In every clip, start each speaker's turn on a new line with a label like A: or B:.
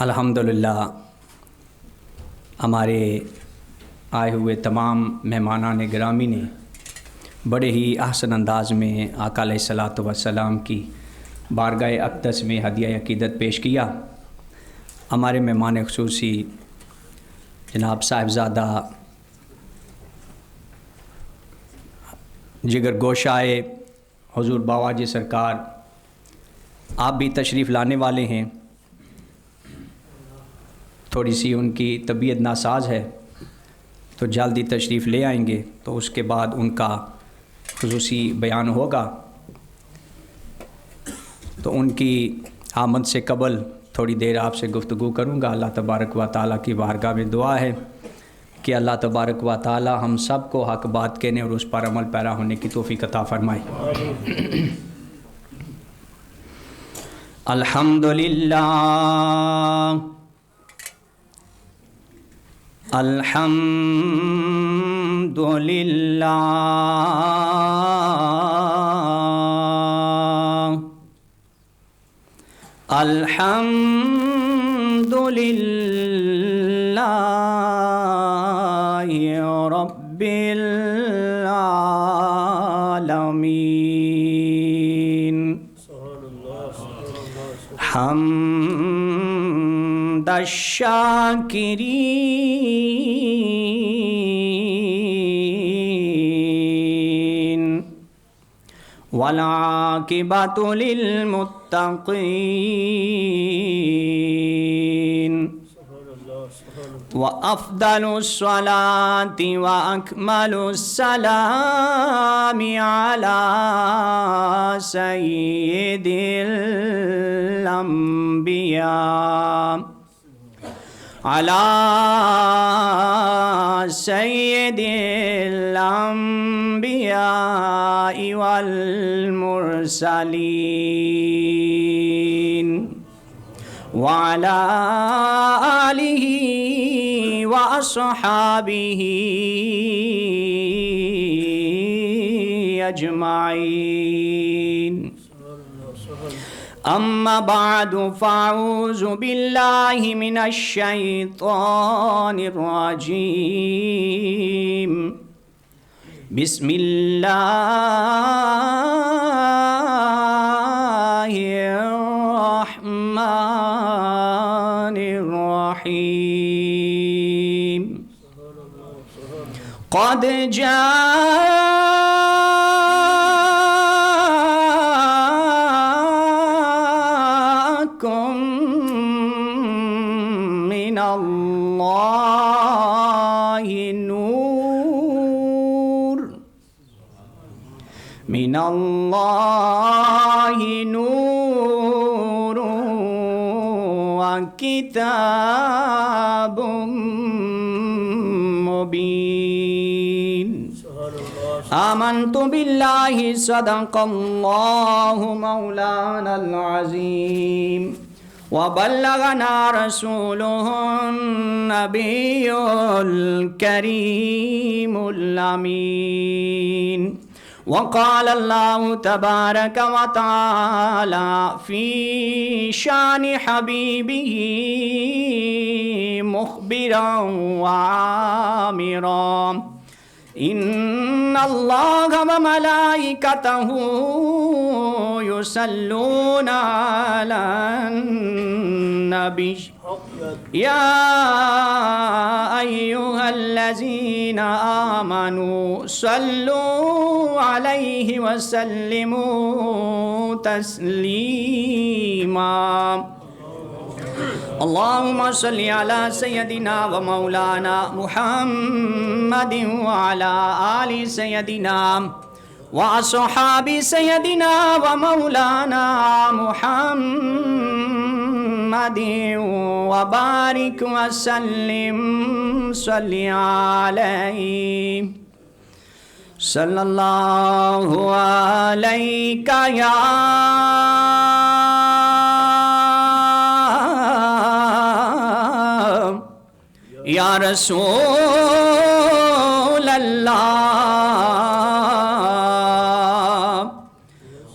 A: الحمدللہ ہمارے آئے ہوئے تمام مہمانان گرامی نے بڑے ہی احسن انداز میں آقا علیہ الصلاۃ والسلام کی بارگاہ اقدس میں ہدیہ عقیدت پیش کیا۔ ہمارے مہمان خصوصی جناب صاحبزادہ جگر گوشائے حضور باواجی سرکار، آپ بھی تشریف لانے والے ہیں۔ تھوڑی سی ان کی طبیعت ناساز ہے تو جلدی تشریف لے آئیں گے، تو اس کے بعد ان کا خصوصی بیان ہوگا۔ تو ان کی آمد سے قبل تھوڑی دیر آپ سے گفتگو کروں گا۔ اللہ تبارک و تعالیٰ کی بارگاہ میں دعا ہے کہ اللہ تبارک و تعالیٰ ہم سب کو حق بات کہنے اور اس پر عمل پیرا ہونے کی توفیق عطا فرمائے۔ الحمدللہ الحمدللہ الحمدللہ رب العالمین، حمد الشاکرین والعاقبۃ للمتقین، وافضل الصلاۃ واکمل السلام علی سید الانبیاء علی سید الانبیاء والمرسلین وعلى آلہ واصحابہ اجمعین، اما بعد فاعوذ باللہ من الشیطان الرجیم، بسم اللہ الرحمن الرحیم، قد جاءکم من اللہ نور، من اللہ نور وکتاب مبین، آمنت باللہ صدق اللہ مولانا العظیم، وبلغنا رسوله النبی الکریم الامین، وقال اللہ تبارک و تعالی فی شان حبیبہ مخبرا وعامرا، ان اللہ وملائکتہ یصلون علی النبی یا ایہا الذین آمنوا صلوا علیہ وسلموا تسلیما، اللہم صلی علی سیدنا و مولانا محمد وعلی آل سیدنا و اصحاب سیدنا و مولانا محمد وبارک وسلم، صلی علیہ صلی اللہ علیہ یا رسول اللہ،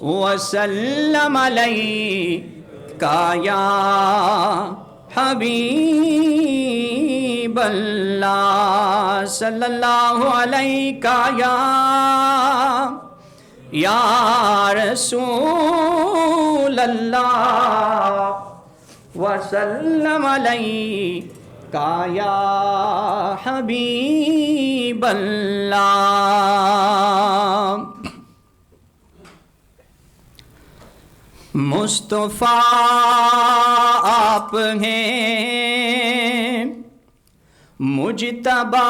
A: وسلم علیکہ یا حبیب اللہ صلی اللہ علیہ یا رسول اللہ وسلم علیکہ یا حبیب اللہ۔ مصطفیٰ آپ ہیں مجتبیٰ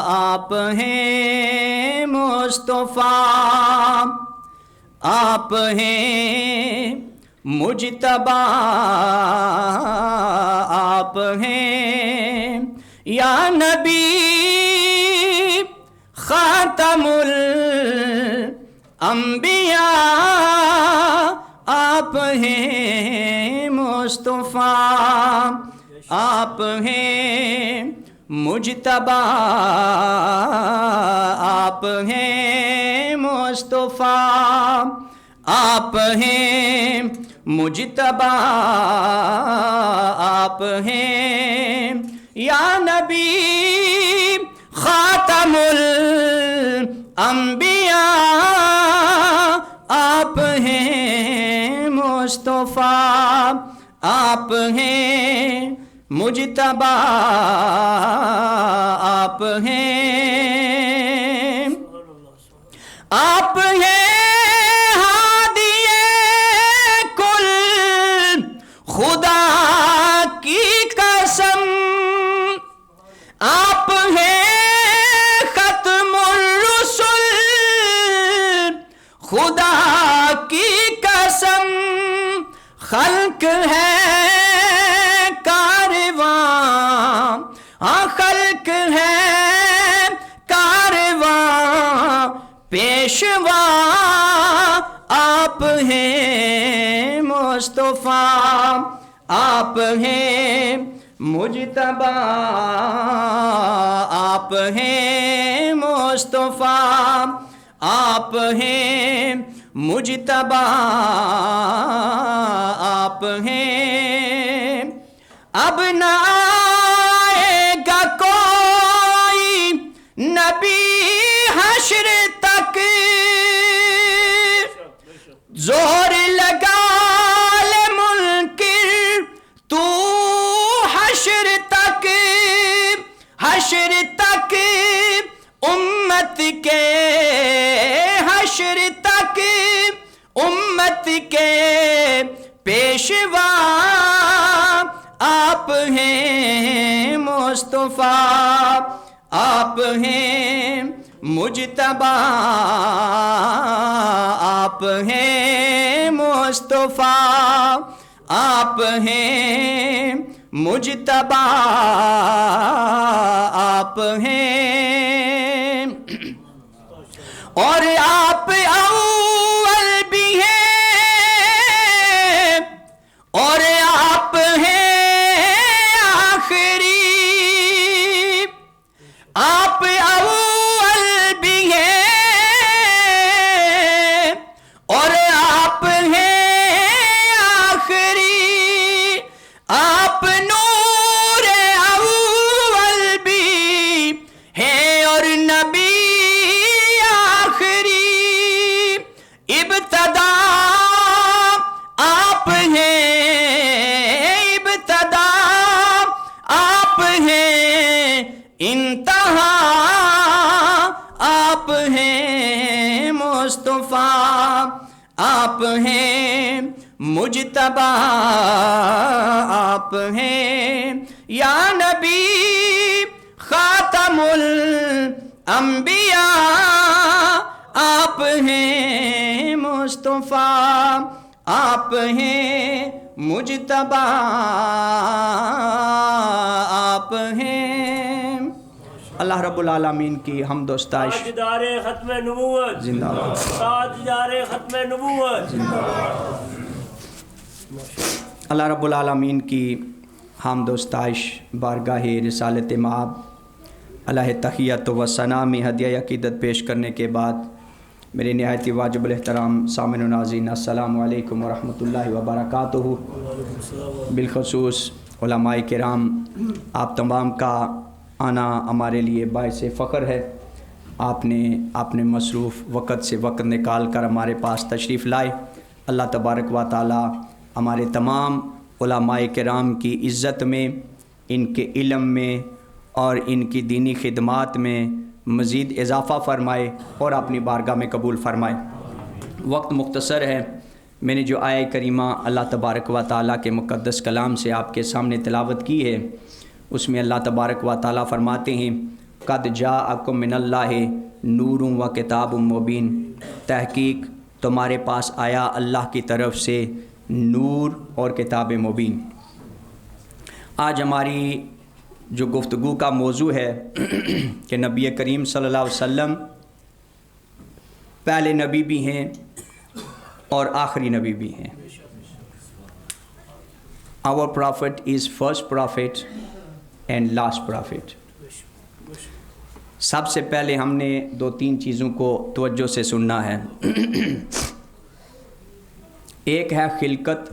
A: آپ ہیں مصطفیٰ آپ ہیں مجتبیٰ آپ ہیں یا نبی خاتم انبیاء آپ ہیں مصطفیٰ آپ ہیں مجتبیٰ آپ ہیں مصطفیٰ آپ ہیں مجتبیٰ آپ ہیں یا نبی خاتم الانبیاء آپ ہیں مصطفیٰ آپ ہیں مجتبیٰ آپ ہیں آپ ہیں ہادی کل خدا کی قسم آپ ہیں ختم الرسل خدا کی قسم خلق ہے کارواں خلق ہے کارواں پیشوا آپ ہیں مصطفیٰ آپ ہیں مجتبیٰ آپ ہیں مصطفیٰ آپ ہیں مجتبیٰ آپ ہیں اب نہ آئے گا کوئی نبی حشر تک زور لگا لے منکر تو حشر تک امت کے حشر تک امت کے پیشوا آپ ہیں مصطفیٰ آپ ہیں مجتبیٰ آپ ہیں مصطفیٰ آپ ہیں مجتبیٰ آپ ہیں اور آپ اول بھی ہیں اور آپ ہیں آخری آپ اول بھی ہیں اور آپ ہیں آخری آپ نور اول بھی ہیں اور نبی آخری ابتدا آپ ہیں ابتدا آپ ہیں انتہا آپ ہیں مصطفیٰ آپ ہیں مجتبیٰ آپ ہیں یا نبی خاتم الانبیاء آپ ہیں مصطفیٰ آپ ہیں مجتبیٰ آپ ہیں۔ اللہ رب العالمین کی حمد و ستائش۔
B: تاجدار ختم نبوت
A: زندہ باد۔
B: تاجدار ختم نبوت
A: زندہ باد۔ اللہ رب العالمین کی حمد و ستائش بارگاہ رسالت مآب علیہ تحیت و ثنا میں ہدیہ عقیدت پیش کرنے کے بعد میرے نہایت واجب الاحترام سامعین و ناظرین، السلام علیکم ورحمۃ اللہ وبرکاتہ۔ بالخصوص علماء کرام، آپ تمام کا آنا ہمارے لیے باعث فخر ہے۔ آپ نے اپنے مصروف وقت سے وقت نکال کر ہمارے پاس تشریف لائے۔ اللہ تبارک و تعالی ہمارے تمام علماء کرام کی عزت میں، ان کے علم میں اور ان کی دینی خدمات میں مزید اضافہ فرمائے اور اپنی بارگاہ میں قبول فرمائے۔ وقت مختصر ہے، میں نے جو آیہ کریمہ اللہ تبارک و تعالیٰ کے مقدس کلام سے آپ کے سامنے تلاوت کی ہے، اس میں اللہ تبارک و تعالیٰ فرماتے ہیں قد جاءکم من اللہ نور و کتاب مبین، تحقیق تمہارے پاس آیا اللہ کی طرف سے نور اور کتاب مبین۔ آج ہماری جو گفتگو کا موضوع ہے کہ نبی کریم صلی اللہ علیہ وسلم پہلے نبی بھی ہیں اور آخری نبی بھی ہیں۔ Our prophet is first prophet and last prophet۔ سب سے پہلے ہم نے 2-3 چیزوں کو توجہ سے سننا ہے۔ ایک ہے خلقت،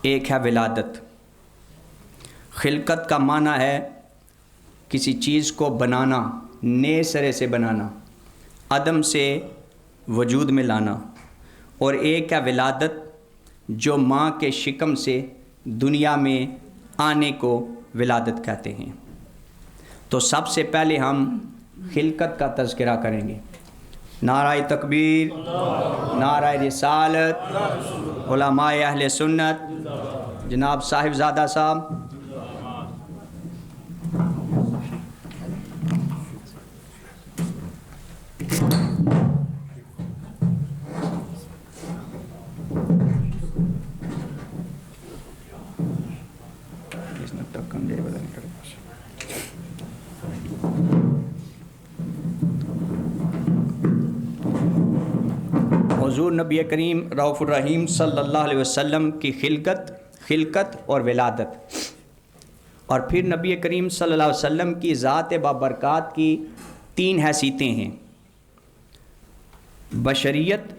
A: ایک ہے ولادت۔ خلقت کا معنی ہے کسی چیز کو بنانا، نئے سرے سے بنانا، عدم سے وجود میں لانا، اور ایک ہے ولادت، جو ماں کے شکم سے دنیا میں آنے کو ولادت کہتے ہیں۔ تو سب سے پہلے ہم خلقت کا تذکرہ کریں گے۔ نعرہ تکبیر، نعرہ رسالت، علماء اہل سنت، جناب صاحبزادہ صاحب۔ حضور نبی کریم رؤوف الرحیم صلی اللہ علیہ وسلم کی خلقت اور ولادت، اور پھر نبی کریم صلی اللہ علیہ وسلم کی ذات بابرکات کی 3 حیثیتیں ہیں۔ بشریت،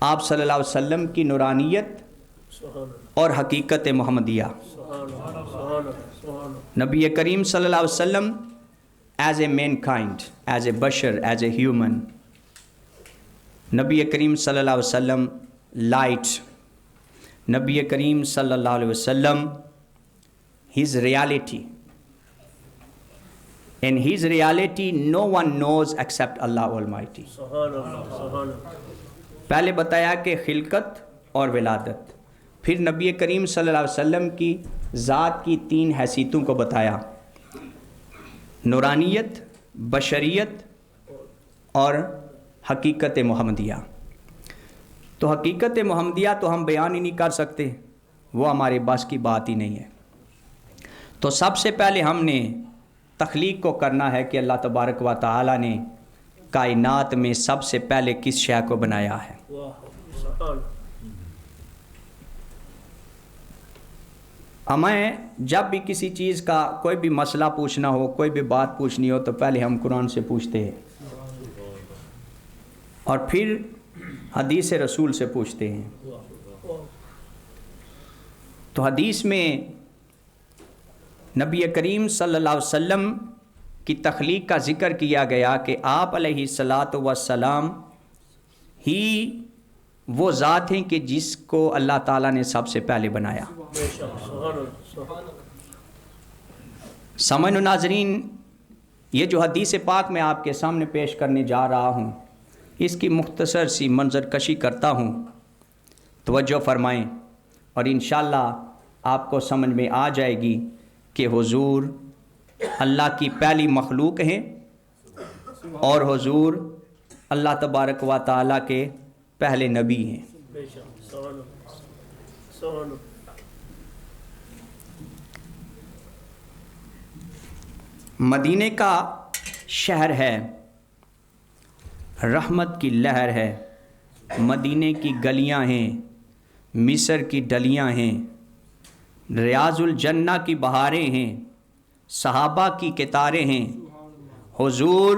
A: آپ صلی اللہ علیہ وسلم کی نورانیت اور حقیقت محمدیہ۔ نبی کریم صلی اللہ علیہ وسلم as a mankind, as a بشر، ایز اے ہیومن۔ نبی کریم صلی اللہ علیہ وسلم لائٹ۔ نبی کریم صلی اللہ علیہ وسلم his reality. In his reality no one knows except Allah Almighty۔ پہلے بتایا کہ خلقت اور ولادت، پھر نبی کریم صلی اللہ علیہ وسلم کی ذات کی 3 حیثیتوں کو بتایا، نورانیت، بشریت اور حقیقت محمدیہ۔ تو حقیقت محمدیہ تو ہم بیان ہی نہیں کر سکتے، وہ ہمارے بس کی بات ہی نہیں ہے۔ تو سب سے پہلے ہم نے تخلیق کو کرنا ہے کہ اللہ تبارک و تعالی نے کائنات میں سب سے پہلے کس شے کو بنایا ہے۔ ہمیں جب بھی کسی چیز کا کوئی بھی مسئلہ پوچھنا ہو، کوئی بھی بات پوچھنی ہو، تو پہلے ہم قرآن سے پوچھتے ہیں اور پھر حدیث رسول سے پوچھتے ہیں۔ تو حدیث میں نبی کریم صلی اللہ علیہ وسلم کی تخلیق کا ذکر کیا گیا کہ آپ علیہ الصلاۃ والسلام ہی وہ ذات ہیں کہ جس کو اللہ تعالیٰ نے سب سے پہلے بنایا۔ سامعین و ناظرین، یہ جو حدیث پاک میں آپ کے سامنے پیش کرنے جا رہا ہوں، اس کی مختصر سی منظر کشی کرتا ہوں، توجہ فرمائیں اور انشاءاللہ آپ کو سمجھ میں آ جائے گی کہ حضور اللہ کی پہلی مخلوق ہیں اور حضور اللہ تبارک و تعالیٰ کے پہلے نبی ہیں۔ مدینے کا شہر ہے، رحمت کی لہر ہے، مدینے کی گلیاں ہیں، مصر کی ڈلیاں ہیں، ریاض الجنہ کی بہاریں ہیں، صحابہ کی کتاریں ہیں۔ حضور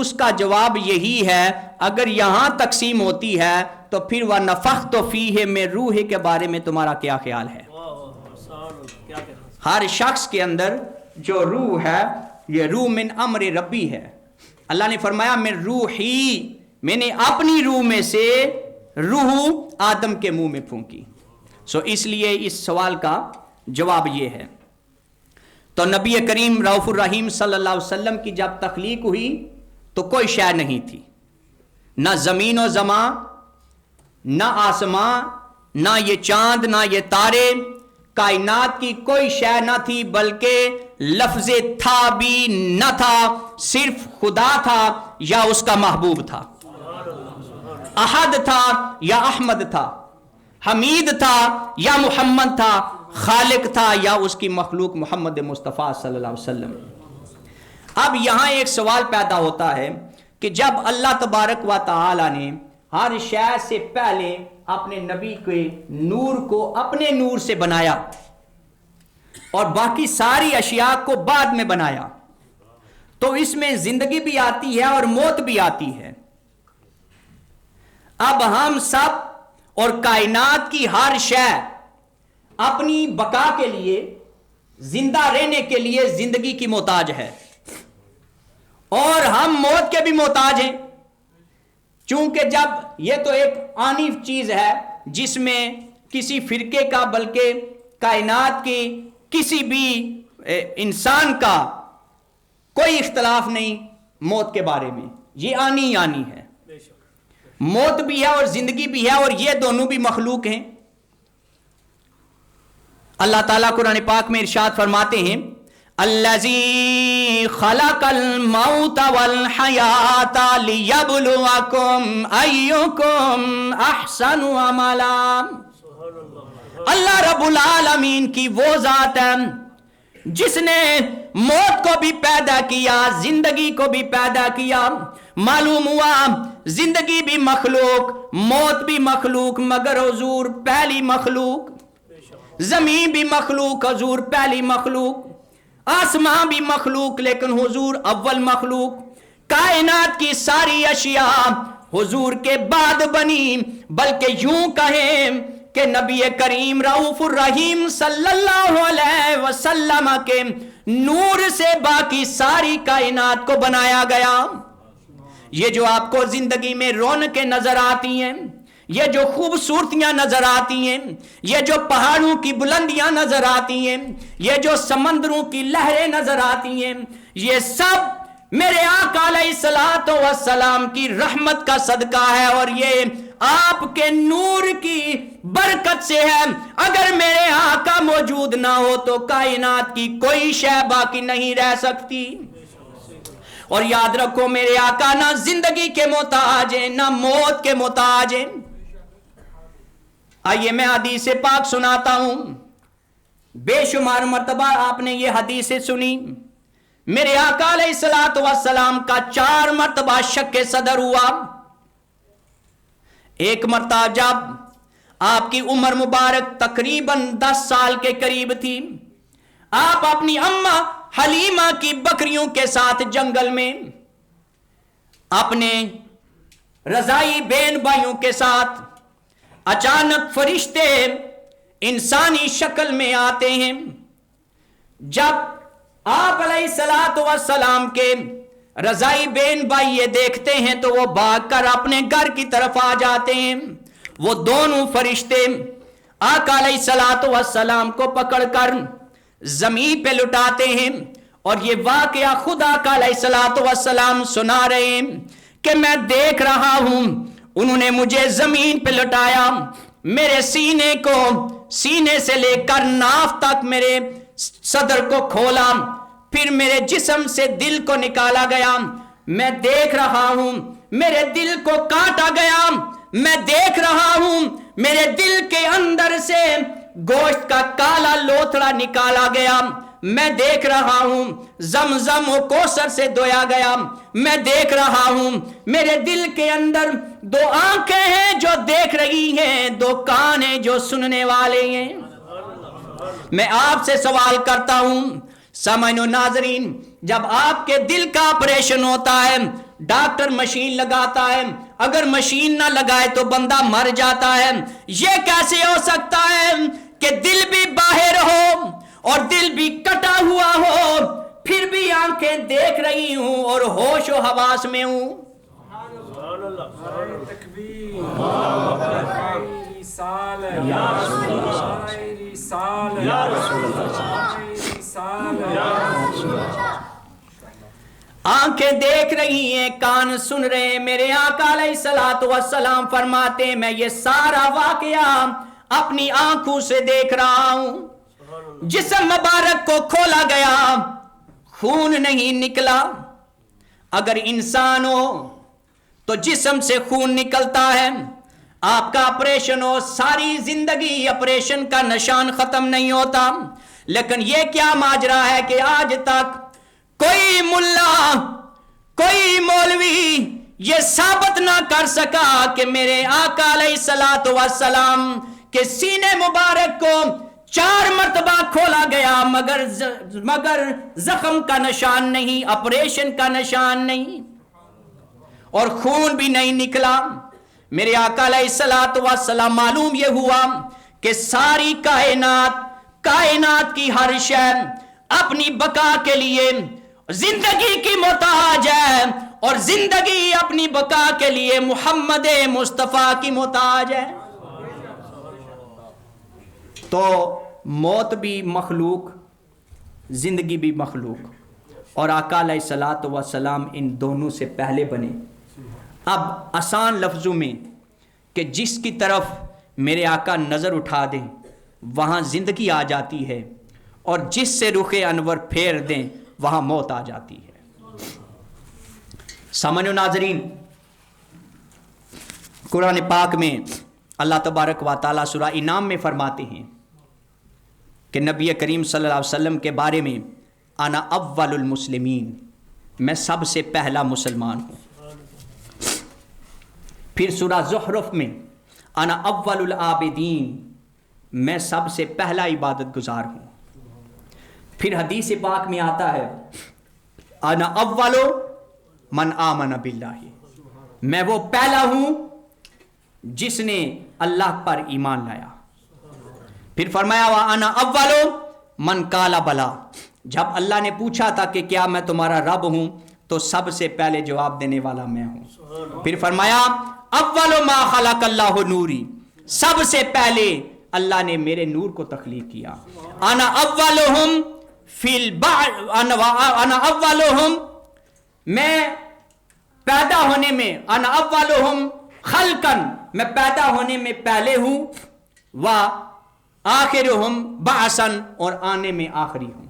A: اس کا جواب یہی ہے، اگر یہاں تقسیم ہوتی ہے تو پھر وَنَفَخْتُ فِيهِ مِن روح کے بارے میں تمہارا کیا خیال ہے؟ ہر شخص کے اندر جو روح ہے یہ روح من امر ربی ہے. اللہ نے فرمایا من روحی، میں نے اپنی روح میں سے روح آدم کے منہ میں پھونکی. اس لیے اس سوال کا جواب یہ ہے. تو نبی کریم رؤوف الرحیم صلی اللہ علیہ وسلم کی جب تخلیق ہوئی تو کوئی شے نہیں تھی، نہ زمین و زمان، نہ آسمان، نہ یہ چاند، نہ یہ تارے، کائنات کی کوئی شے نہ تھی، بلکہ لفظ تھا بھی نہ تھا، صرف خدا تھا یا اس کا محبوب تھا، احد تھا یا احمد تھا، حمید تھا یا محمد تھا، خالق تھا یا اس کی مخلوق محمد مصطفیٰ صلی اللہ علیہ وسلم. اب یہاں ایک سوال پیدا ہوتا ہے کہ جب اللہ تبارک و تعالی نے ہر شے سے پہلے اپنے نبی کے نور کو اپنے نور سے بنایا اور باقی ساری اشیاء کو بعد میں بنایا، تو اس میں زندگی بھی آتی ہے اور موت بھی آتی ہے. اب ہم سب اور کائنات کی ہر شے اپنی بقا کے لیے، زندہ رہنے کے لیے زندگی کی محتاج ہے، اور ہم موت کے بھی محتاج ہیں، چونکہ جب یہ تو ایک آنی چیز ہے جس میں کسی فرقے کا بلکہ کائنات کی کسی بھی انسان کا کوئی اختلاف نہیں موت کے بارے میں، یہ آنی ہے. موت بھی ہے اور زندگی بھی ہے، اور یہ دونوں بھی مخلوق ہیں. اللہ تعالیٰ قرآن پاک میں ارشاد فرماتے ہیں الذی خلق الموت والحیات لیبلوکم ایکم احسن عملا. اللہ رب العالمین کی وہ ذات ہے جس نے موت کو بھی پیدا کیا، زندگی کو بھی پیدا کیا. معلوم ہوا زندگی بھی مخلوق، موت بھی مخلوق، مگر حضور پہلی مخلوق. زمین بھی مخلوق، حضور پہلی مخلوق. آسمان بھی مخلوق لیکن حضور اول مخلوق. کائنات کی ساری اشیاء حضور کے بعد بنی، بلکہ یوں کہیں کہ نبی کریم رؤوف الرحیم صلی اللہ علیہ وسلم کے نور سے باقی ساری کائنات کو بنایا گیا. یہ جو آپ کو زندگی میں رونقیں نظر آتی ہیں، یہ جو خوبصورتیاں نظر آتی ہیں، یہ جو پہاڑوں کی بلندیاں نظر آتی ہیں، یہ جو سمندروں کی لہریں نظر آتی ہیں، یہ سب میرے آقا علیہ الصلوۃ والسلام کی رحمت کا صدقہ ہے، اور یہ آپ کے نور کی برکت سے ہے. اگر میرے آقا موجود نہ ہو تو کائنات کی کوئی شے باقی نہیں رہ سکتی. اور یاد رکھو میرے آقا نہ زندگی کے محتاج ہیں نہ موت کے محتاج ہیں. آئیے میں حدیث پاک سناتا ہوں. بے شمار مرتبہ آپ نے یہ حدیث سنی. میرے آقا علیہ الصلوۃ والسلام کا 4 مرتبہ شک صدر ہوا. ایک مرتبہ جب آپ کی عمر مبارک تقریباً 10 سال کے قریب تھی، آپ اپنی اماں حلیمہ کی بکریوں کے ساتھ جنگل میں اپنے رضائی بہن بھائیوں کے ساتھ، اچانک فرشتے انسانی شکل میں آتے ہیں. جب آپ علیہ الصلوۃ والسلام کے رضائی بہن بھائی یہ دیکھتے ہیں تو وہ بھاگ کر اپنے گھر کی طرف آ جاتے ہیں. وہ دونوں فرشتے آقا علیہ الصلوۃ والسلام کو پکڑ کر زمین پہ لٹاتے ہیں، اور یہ واقعہ خدا کا علیہ الصلوۃ والسلام سنا رہے ہیں کہ میں دیکھ رہا ہوں انہوں نے مجھے زمین پہ لٹایا، میرے سینے کو، سینے سے لے کر ناف تک میرے صدر کو کھولا، پھر میرے جسم سے دل کو نکالا گیا. میں دیکھ رہا ہوں میرے دل کو کاٹا گیا. میں دیکھ رہا ہوں میرے دل کے اندر سے گوشت کا کالا لوتھڑا نکالا گیا. میں دیکھ رہا ہوں زمزم و کوثر سے دھویا گیا. میں دیکھ رہا ہوں میرے دل کے اندر 2 آنکھیں ہیں جو دیکھ رہی ہیں، 2 کان ہیں جو سننے والے ہیں. میں آپ سے سوال کرتا ہوں سامعین و ناظرین، جب آپ کے دل کا آپریشن ہوتا ہے ڈاکٹر مشین لگاتا ہے، اگر مشین نہ لگائے تو بندہ مر جاتا ہے۔ یہ کیسے ہو سکتا ہے کہ دل بھی باہر ہو اور دل بھی کٹا ہوا ہو، پھر بھی آنکھیں دیکھ رہی ہوں اور ہوش و حواس میں ہوں؟ آنکھیں دیکھ رہی ہیں، کان سن رہے ہیں۔ میرے آقا علیہ الصلوۃ والسلام فرماتے ہیں میں یہ سارا واقعہ اپنی آنکھوں سے دیکھ رہا ہوں۔ جسم مبارک کو کھولا گیا، خون نہیں نکلا۔ اگر انسان ہو تو جسم سے خون نکلتا ہے، آپ کا آپریشن ہو ساری زندگی آپریشن کا نشان ختم نہیں ہوتا۔ لیکن یہ کیا ماجرا ہے کہ آج تک کوئی ملا، کوئی مولوی یہ ثابت نہ کر سکا کہ میرے آقا علیہ الصلوۃ والسلام کے سینے مبارک کو 4 مرتبہ کھولا گیا مگر زخم کا نشان نہیں، آپریشن کا نشان نہیں، اور خون بھی نہیں نکلا۔ میرے آقا علیہ الصلوۃ والسلام معلوم یہ ہوا کہ ساری کائنات کی ہر شے اپنی بقا کے لیے زندگی کی محتاج ہے، اور زندگی اپنی بقا کے لیے محمد مصطفیٰ کی محتاج ہے۔ تو موت بھی مخلوق، زندگی بھی مخلوق، اور آقا علیہ الصلوۃ والسلام ان دونوں سے پہلے بنے۔ اب آسان لفظوں میں کہ جس کی طرف میرے آقا نظر اٹھا دیں وہاں زندگی آ جاتی ہے، اور جس سے رخ انور پھیر دیں وہاں موت آ جاتی ہے۔ سامعین ناظرین، قرآن پاک میں اللہ تبارک و تعالیٰ سورہ انعام میں فرماتے ہیں کہ نبی کریم صلی اللہ علیہ وسلم کے بارے میں انا اول المسلمین، میں سب سے پہلا مسلمان ہوں۔ پھر سورہ زخرف میں انا اول العابدین، میں سب سے پہلا عبادت گزار ہوں۔ پھر حدیث پاک میں آتا ہے انا اول من آمن باللہ، میں وہ پہلا ہوں جس نے اللہ پر ایمان لایا۔ پھر فرمایا انا اول من قال بلا، جب اللہ نے پوچھا تھا کہ کیا میں تمہارا رب ہوں تو سب سے پہلے جواب دینے والا میں ہوں۔ پھر فرمایا اول ما خلق اللہ نوری، سب سے پہلے اللہ نے میرے نور کو تخلیق کیا۔ انا اولہم فی البعث، انا اولہم، میں پیدا ہونے میں، انا اولہم خلقن، میں پیدا ہونے میں پہلے ہوں، و آخرہم بعثن، اور آنے میں آخری ہوں۔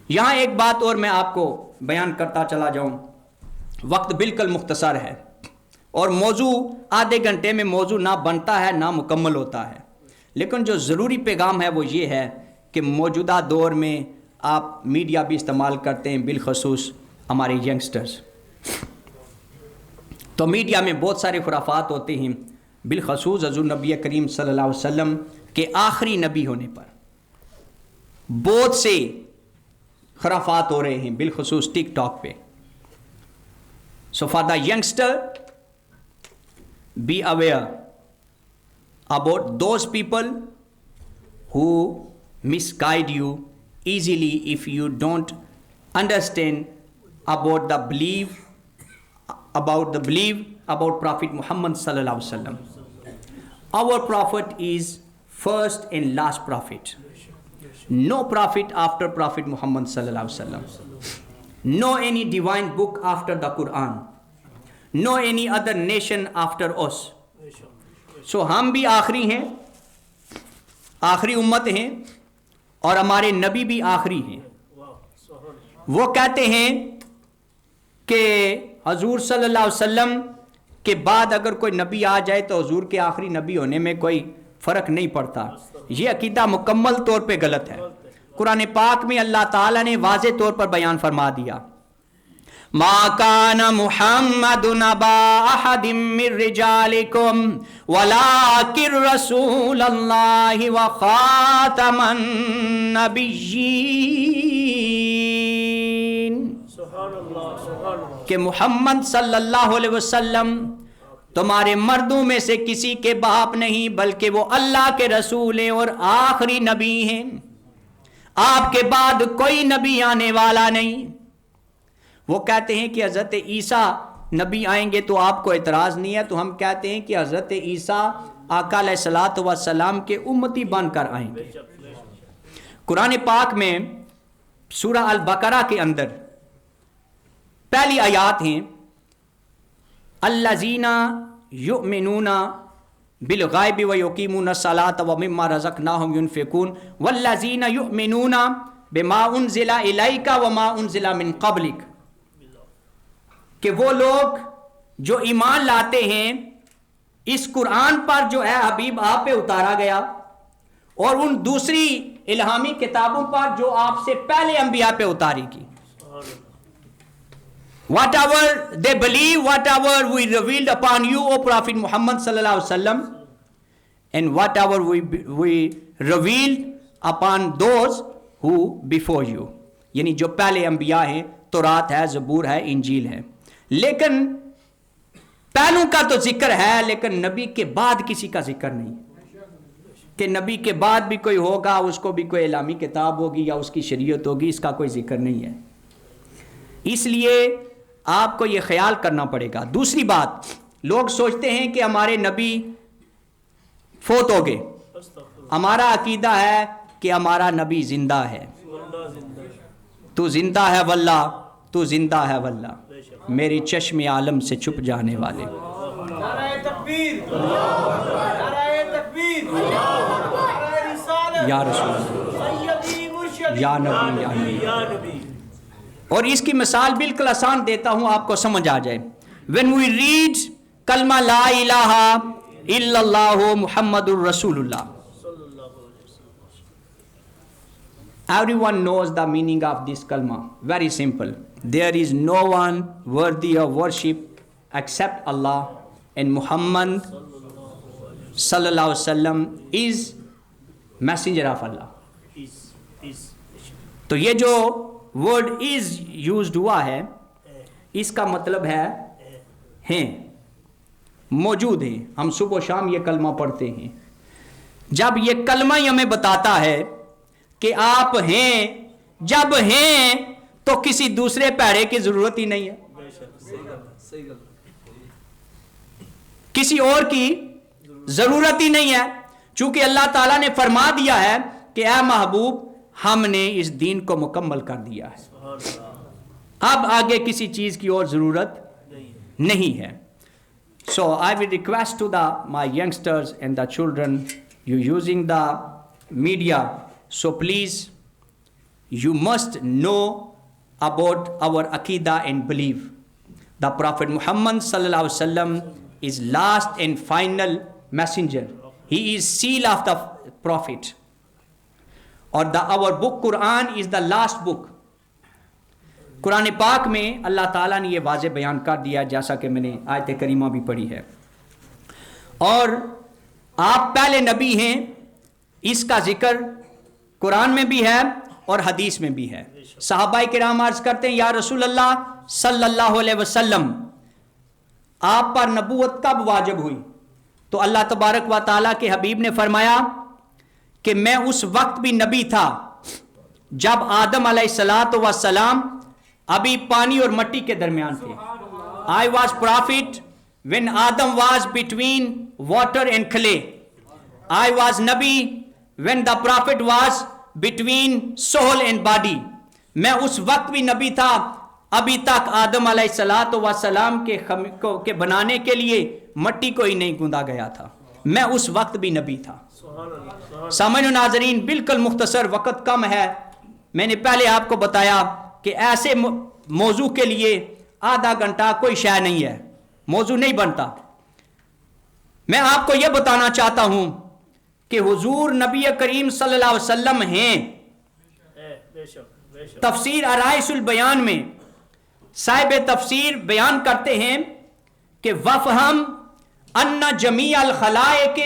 A: یہاں ایک بات اور میں آپ کو بیان کرتا چلا جاؤں، وقت بالکل مختصر ہے اور موضوع آدھے گھنٹے میں موضوع نہ بنتا ہے نہ مکمل ہوتا ہے، لیکن جو ضروری پیغام ہے وہ یہ ہے کہ موجودہ دور میں آپ میڈیا بھی استعمال کرتے ہیں، بالخصوص ہمارے ینگسٹرز۔ تو میڈیا میں بہت سارے خرافات ہوتے ہیں، بالخصوص حضور نبی کریم صلی اللہ علیہ وسلم کے آخری نبی ہونے پر بہت سے خرافات ہو رہے ہیں، بالخصوص ٹک ٹاک پہ۔ So for the youngster, be aware about those people who misguide you easily if you don't understand about the belief about Prophet Muhammad sallallahu alaihi wasallam. Our prophet is first and last prophet. No prophet after Prophet Muhammad sallallahu alaihi wasallam. No any divine book after the Quran. No any other nation after us. So ہم بھی آخری ہیں، آخری امت ہیں، اور ہمارے نبی بھی آخری ہیں۔ وہ کہتے ہیں کہ حضور صلی اللہ علیہ وسلم کے بعد اگر کوئی نبی آ جائے تو حضور کے آخری نبی ہونے میں کوئی فرق نہیں پڑتا۔ یہ عقیدہ مکمل طور پہ غلط ہے۔ قرآن پاک میں اللہ تعالیٰ نے واضح طور پر بیان فرما دیا، ما کان محمد ابا احد من رجالکم ولکن رسول اللہ وخاتم النبیین۔
B: سبحان اللہ، سبحان اللہ۔
A: کہ محمد صلی اللہ علیہ وسلم تمہارے مردوں میں سے کسی کے باپ نہیں بلکہ وہ اللہ کے رسول ہیں اور آخری نبی ہیں، آپ کے بعد کوئی نبی آنے والا نہیں۔ وہ کہتے ہیں کہ حضرت عیسیٰ نبی آئیں گے تو آپ کو اعتراض نہیں ہے، تو ہم کہتے ہیں کہ حضرت عیسیٰ آقا علیہ الصلوۃ والسلام کے امتی بن کر آئیں گے۔ قرآن پاک میں سورہ البقرہ کے اندر پہلی آیات ہیں الذین یؤمنون بالغیب ویقیمون الصلاۃ ومما رزقناہم ینفقون والذین یؤمنون بما انزل الیک وما انزل من قبلک، کہ وہ لوگ جو ایمان لاتے ہیں اس قرآن پر جو ہے حبیب آپ پہ اتارا گیا اور ان دوسری الہامی کتابوں پر جو آپ سے پہلے انبیاء پہ اتاری کی، whatever they believe, whatever we revealed upon you, O Prophet Muhammad sallallahu alaihi wasallam, and whatever we revealed upon those who before you، یعنی جو پہلے انبیاء ہیں، تورات ہے، زبور ہے، انجیل ہے۔ لیکن پہلوں کا تو ذکر ہے، لیکن نبی کے بعد کسی کا ذکر نہیں، کہ نبی کے بعد بھی کوئی ہوگا، اس کو بھی کوئی الہامی کتاب ہوگی یا اس کی شریعت ہوگی، اس کا کوئی ذکر نہیں ہے۔ اس لیے آپ کو یہ خیال کرنا پڑے گا۔ دوسری بات، لوگ سوچتے ہیں کہ ہمارے نبی فوت ہو گئے، ہمارا عقیدہ ہے کہ ہمارا نبی زندہ ہے۔ تو زندہ ہے واللہ، تو زندہ ہے واللہ، میری چشم عالم سے چھپ جانے والے۔
C: نعرہ تکبیر، نعرہ تکبیر، نعرہ رسالت،
A: یا رسول اللہ،
C: سیدی مرشدی،
A: یا نبی، یا نبی۔
B: یا نبی۔
A: اور اس کی مثال بالکل آسان دیتا ہوں، آپ کو سمجھ آ جائے۔ when we read کلمہ لا الہ الا اللہ محمد الرسول اللہ، everyone knows the meaning of this kalma. Very simple. There is no one worthy of worship except Allah, and Muhammad sallallahu alaihi wasallam is messenger of Allah. تو یہ جو ورڈ از یوزڈ ہوا ہے، اس کا مطلب ہے ہیں، موجود ہیں۔ ہم صبح و شام یہ کلمہ پڑھتے ہیں۔ جب یہ کلمہ ہی ہمیں بتاتا ہے کہ آپ ہیں، جب ہیں تو کسی دوسرے پیڑے کی ضرورت ہی نہیں ہے، کسی اور کی ضرورت ہی نہیں ہے، چونکہ اللہ تعالیٰ نے فرما دیا ہے کہ اے محبوب ہم نے اس دین کو مکمل کر دیا ہے، اب آگے کسی چیز کی اور ضرورت نہیں ہے۔ So I will request to my youngsters and the children, you using the media, so please you must know about our aqidah and belief. The Prophet Muhammad sallallahu alaihi wasallam is last and final messenger. He is seal of the prophet. اور our book Quran is the last book. قرآن پاک میں اللہ تعالیٰ نے یہ واضح بیان کر دیا، جیسا کہ میں نے آیت کریمہ بھی پڑھی ہے۔ اور آپ پہلے نبی ہیں، اس کا ذکر قرآن میں بھی ہے اور حدیث میں بھی ہے۔ صحابہ کرام عرض کرتے ہیں یا رسول اللہ صلی اللہ علیہ وسلم، آپ پر نبوت کب واجب ہوئی؟ تو اللہ تبارک و تعالیٰ کے حبیب نے فرمایا کہ میں اس وقت بھی نبی تھا جب آدم علیہ الصلوۃ والسلام ابھی پانی اور مٹی کے درمیان تھے۔ I was prophet when Adam was between water and clay. I was Nabi when the prophet was between soul and body. میں اس وقت بھی نبی تھا ابھی تک آدم علیہ الصلوۃ والسلام کے بنانے کے لیے مٹی کو ہی نہیں گوندا گیا تھا، میں اس وقت بھی نبی تھا۔ سامعین و ناظرین، بالکل مختصر، وقت کم ہے، میں نے پہلے آپ کو بتایا کہ ایسے موضوع کے لیے آدھا گھنٹہ کوئی شے نہیں ہے، موضوع نہیں بنتا۔ میں آپ کو یہ بتانا چاہتا ہوں کہ حضور نبی کریم صلی اللہ علیہ وسلم ہیں۔ تفسیر عرائس البیان میں صاحب تفسیر بیان کرتے ہیں کہ وفہم ان جمیع الخلائق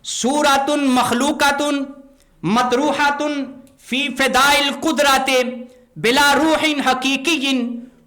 A: صورت مخلوقات مطروحات فی فداء القدرات بلا روح حقیقی